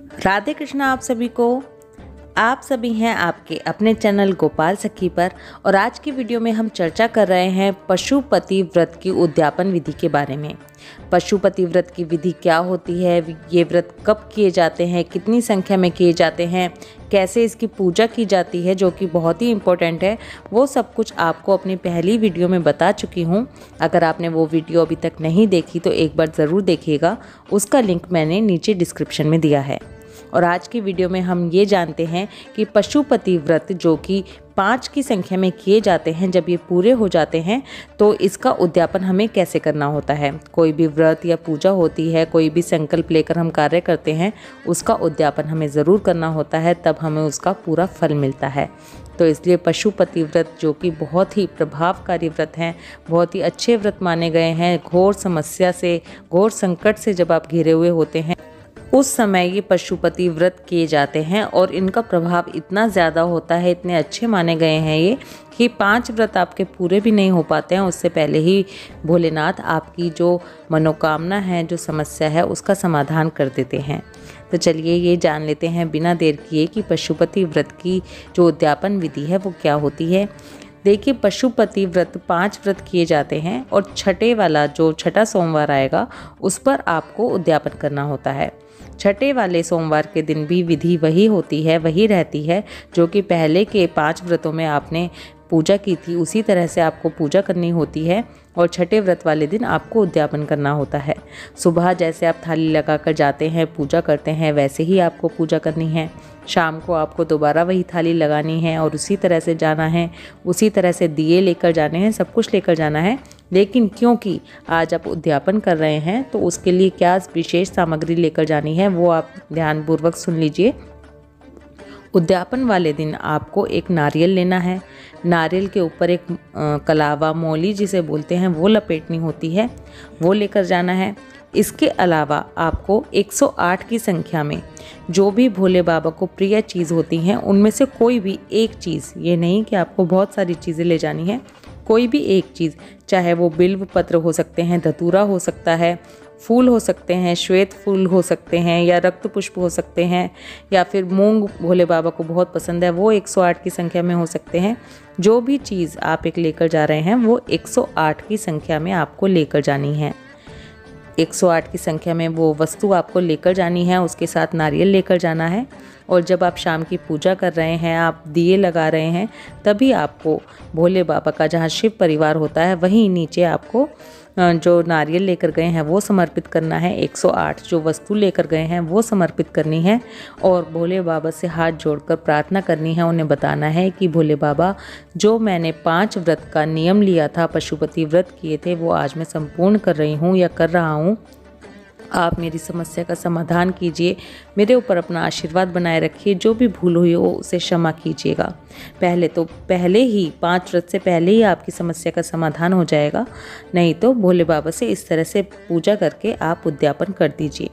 राधे कृष्णा आप सभी को। आप सभी हैं आपके अपने चैनल गोपाल सखी पर और आज की वीडियो में हम चर्चा कर रहे हैं पशुपति व्रत की उद्यापन विधि के बारे में। पशुपति व्रत की विधि क्या होती है, ये व्रत कब किए जाते हैं, कितनी संख्या में किए जाते हैं, कैसे इसकी पूजा की जाती है जो कि बहुत ही इम्पोर्टेंट है, वो सब कुछ आपको अपनी पहली वीडियो में बता चुकी हूँ। अगर आपने वो वीडियो अभी तक नहीं देखी तो एक बार ज़रूर देखिएगा, उसका लिंक मैंने नीचे डिस्क्रिप्शन में दिया है। और आज की वीडियो में हम ये जानते हैं कि पशुपति व्रत जो कि 5 की संख्या में किए जाते हैं, जब ये पूरे हो जाते हैं तो इसका उद्यापन हमें कैसे करना होता है। कोई भी व्रत या पूजा होती है, कोई भी संकल्प लेकर हम कार्य करते हैं, उसका उद्यापन हमें ज़रूर करना होता है, तब हमें उसका पूरा फल मिलता है। तो इसलिए पशुपति व्रत जो कि बहुत ही प्रभावकारी व्रत हैं, बहुत ही अच्छे व्रत माने गए हैं। घोर समस्या से, घोर संकट से जब आप घिरे हुए होते हैं उस समय ये पशुपति व्रत किए जाते हैं और इनका प्रभाव इतना ज़्यादा होता है, इतने अच्छे माने गए हैं ये कि 5 व्रत आपके पूरे भी नहीं हो पाते हैं, उससे पहले ही भोलेनाथ आपकी जो मनोकामना है, जो समस्या है, उसका समाधान कर देते हैं। तो चलिए ये जान लेते हैं बिना देर किए कि पशुपति व्रत की जो उद्यापन विधि है वो क्या होती है। देखिए, पशुपति व्रत 5 व्रत किए जाते हैं और छठे वाला जो छठा सोमवार आएगा उस पर आपको उद्यापन करना होता है। छठे वाले सोमवार के दिन भी विधि वही होती है, वही रहती है जो कि पहले के 5 व्रतों में आपने पूजा की थी, उसी तरह से आपको पूजा करनी होती है। और छठे व्रत वाले दिन आपको उद्यापन करना होता है। सुबह जैसे आप थाली लगाकर जाते हैं, पूजा करते हैं, वैसे ही आपको पूजा करनी है। शाम को आपको दोबारा वही थाली लगानी है और उसी तरह से जाना है, उसी तरह से दिए लेकर जाने हैं, सब कुछ लेकर जाना है। लेकिन क्योंकि आज आप उद्यापन कर रहे हैं तो उसके लिए क्या विशेष सामग्री लेकर जानी है वो आप ध्यानपूर्वक सुन लीजिए। उद्यापन वाले दिन आपको एक नारियल लेना है, नारियल के ऊपर एक कलावा, मौली जिसे बोलते हैं, वो लपेटनी होती है, वो लेकर जाना है। इसके अलावा आपको 108 की संख्या में जो भी भोले बाबा को प्रिय चीज़ होती हैं उनमें से कोई भी एक चीज़, ये नहीं कि आपको बहुत सारी चीज़ें ले जानी है, कोई भी एक चीज़, चाहे वो बिल्व पत्र हो सकते हैं, धतूरा हो सकता है, फूल हो सकते हैं, श्वेत फूल हो सकते हैं, या रक्त पुष्प हो सकते हैं, या फिर मूंग भोले बाबा को बहुत पसंद है, वो 108 की संख्या में हो सकते हैं। जो भी चीज़ आप एक लेकर जा रहे हैं वो 108 की संख्या में आपको लेकर जानी है। 108 की संख्या में वो वस्तु आपको लेकर जानी है, उसके साथ नारियल लेकर जाना है। और जब आप शाम की पूजा कर रहे हैं, आप दिए लगा रहे हैं, तभी आपको भोले बाबा का जहाँ शिव परिवार होता है वहीं नीचे आपको जो नारियल लेकर गए हैं वो समर्पित करना है। 108 जो वस्तु लेकर गए हैं वो समर्पित करनी है और भोले बाबा से हाथ जोड़कर प्रार्थना करनी है। उन्हें बताना है कि भोले बाबा, जो मैंने 5 व्रत का नियम लिया था, पशुपति व्रत किए थे, वो आज मैं संपूर्ण कर रही हूँ या कर रहा हूँ। आप मेरी समस्या का समाधान कीजिए, मेरे ऊपर अपना आशीर्वाद बनाए रखिए, जो भी भूल हुई हो उसे क्षमा कीजिएगा। पहले ही 5 व्रत से पहले ही आपकी समस्या का समाधान हो जाएगा। नहीं तो भोले बाबा से इस तरह से पूजा करके आप उद्यापन कर दीजिए।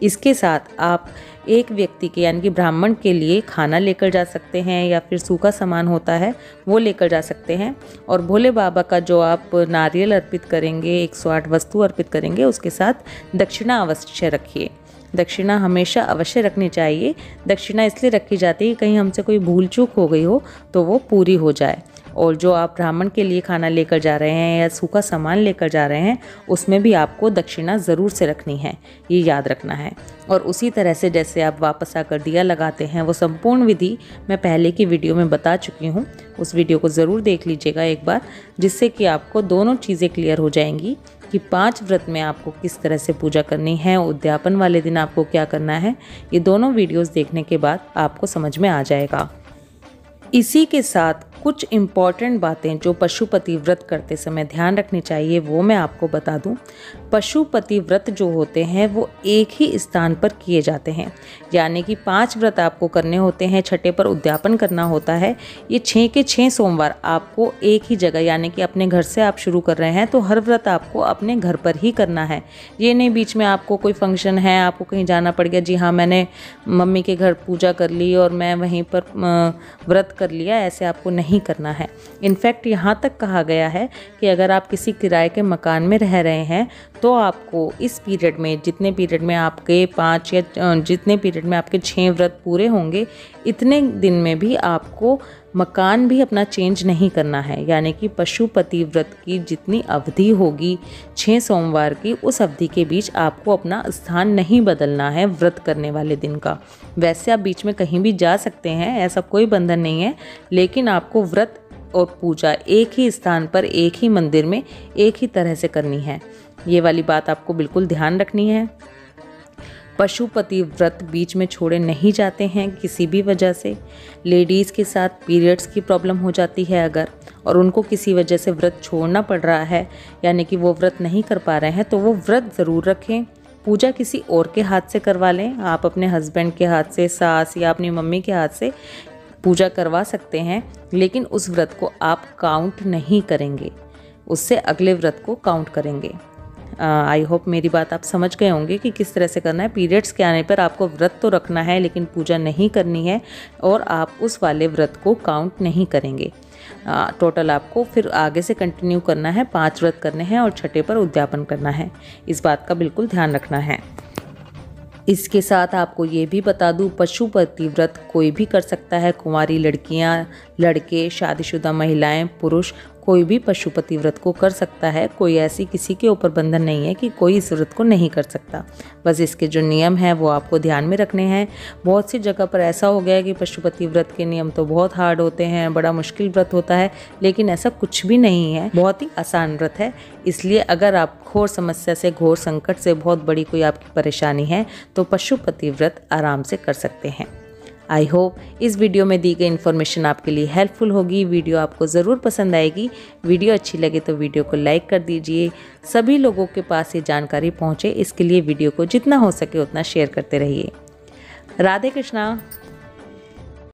इसके साथ आप एक व्यक्ति के यानी कि ब्राह्मण के लिए खाना लेकर जा सकते हैं या फिर सूखा सामान होता है वो लेकर जा सकते हैं। और भोले बाबा का जो आप नारियल अर्पित करेंगे, 108 वस्तु अर्पित करेंगे, उसके साथ दक्षिणा अवश्य रखिए। दक्षिणा हमेशा अवश्य रखनी चाहिए। दक्षिणा इसलिए रखी जाती है कि कहीं हमसे कोई भूल चूक हो गई हो तो वो पूरी हो जाए। और जो आप ब्राह्मण के लिए खाना लेकर जा रहे हैं या सूखा सामान लेकर जा रहे हैं उसमें भी आपको दक्षिणा ज़रूर से रखनी है, ये याद रखना है। और उसी तरह से जैसे आप वापस आकर दिया लगाते हैं, वो संपूर्ण विधि मैं पहले की वीडियो में बता चुकी हूँ, उस वीडियो को ज़रूर देख लीजिएगा एक बार, जिससे कि आपको दोनों चीज़ें क्लियर हो जाएंगी कि 5 व्रत में आपको किस तरह से पूजा करनी है, उद्यापन वाले दिन आपको क्या करना है। ये दोनों वीडियोज़ देखने के बाद आपको समझ में आ जाएगा। इसी के साथ कुछ इम्पॉर्टेंट बातें जो पशुपति व्रत करते समय ध्यान रखनी चाहिए वो मैं आपको बता दूं। पशुपति व्रत जो होते हैं वो एक ही स्थान पर किए जाते हैं, यानी कि 5 व्रत आपको करने होते हैं, छठे पर उद्यापन करना होता है। ये 6 के 6 सोमवार आपको एक ही जगह, यानी कि अपने घर से आप शुरू कर रहे हैं तो हर व्रत आपको अपने घर पर ही करना है। ये नहीं बीच में आपको कोई फंक्शन है, आपको कहीं जाना पड़ गया, जी हाँ मैंने मम्मी के घर पूजा कर ली और मैं वहीं पर व्रत कर लिया, ऐसे आपको नहीं करना है। इनफैक्ट यहाँ तक कहा गया है कि अगर आप किसी किराए के मकान में रह रहे हैं तो तो आपको इस पीरियड में, जितने पीरियड में आपके 5 या जितने पीरियड में आपके 6 व्रत पूरे होंगे, इतने दिन में भी आपको मकान भी अपना चेंज नहीं करना है। यानी कि पशुपति व्रत की जितनी अवधि होगी 6 सोमवार की, उस अवधि के बीच आपको अपना स्थान नहीं बदलना है व्रत करने वाले दिन का। वैसे आप बीच में कहीं भी जा सकते हैं, ऐसा कोई बंधन नहीं है, लेकिन आपको व्रत और पूजा एक ही स्थान पर, एक ही मंदिर में, एक ही तरह से करनी है। ये वाली बात आपको बिल्कुल ध्यान रखनी है। पशुपति व्रत बीच में छोड़े नहीं जाते हैं किसी भी वजह से। लेडीज़ के साथ पीरियड्स की प्रॉब्लम हो जाती है अगर, और उनको किसी वजह से व्रत छोड़ना पड़ रहा है, यानी कि वो व्रत नहीं कर पा रहे हैं, तो वो व्रत ज़रूर रखें। पूजा किसी और के हाथ से करवा लें। आप अपने हस्बैंड के हाथ से, सास या अपनी मम्मी के हाथ से पूजा करवा सकते हैं, लेकिन उस व्रत को आप काउंट नहीं करेंगे, उससे अगले व्रत को काउंट करेंगे। आई होप मेरी बात आप समझ गए होंगे कि किस तरह से करना है। पीरियड्स के आने पर आपको व्रत तो रखना है, लेकिन पूजा नहीं करनी है, और आप उस वाले व्रत को काउंट नहीं करेंगे। टोटल आपको फिर आगे से कंटिन्यू करना है, 5 व्रत करने हैं और छठे पर उद्यापन करना है। इस बात का बिल्कुल ध्यान रखना है। इसके साथ आपको ये भी बता दूं, पशुपति व्रत कोई भी कर सकता है। कुंवारी लड़कियां, लड़के, शादीशुदा महिलाएं, पुरुष, कोई भी पशुपति व्रत को कर सकता है। कोई ऐसी किसी के ऊपर बंधन नहीं है कि कोई इस व्रत को नहीं कर सकता। बस इसके जो नियम हैं वो आपको ध्यान में रखने हैं। बहुत सी जगह पर ऐसा हो गया है कि पशुपति व्रत के नियम तो बहुत हार्ड होते हैं, बड़ा मुश्किल व्रत होता है, लेकिन ऐसा कुछ भी नहीं है, बहुत ही आसान व्रत है। इसलिए अगर आप घोर समस्या से, घोर संकट से, बहुत बड़ी कोई आपकी परेशानी है, तो पशुपति व्रत आराम से कर सकते हैं। आई होप इस वीडियो में दी गई इन्फॉर्मेशन आपके लिए हेल्पफुल होगी। वीडियो आपको ज़रूर पसंद आएगी। वीडियो अच्छी लगे तो वीडियो को लाइक कर दीजिए। सभी लोगों के पास ये जानकारी पहुँचे, इसके लिए वीडियो को जितना हो सके उतना शेयर करते रहिए। राधे कृष्णा।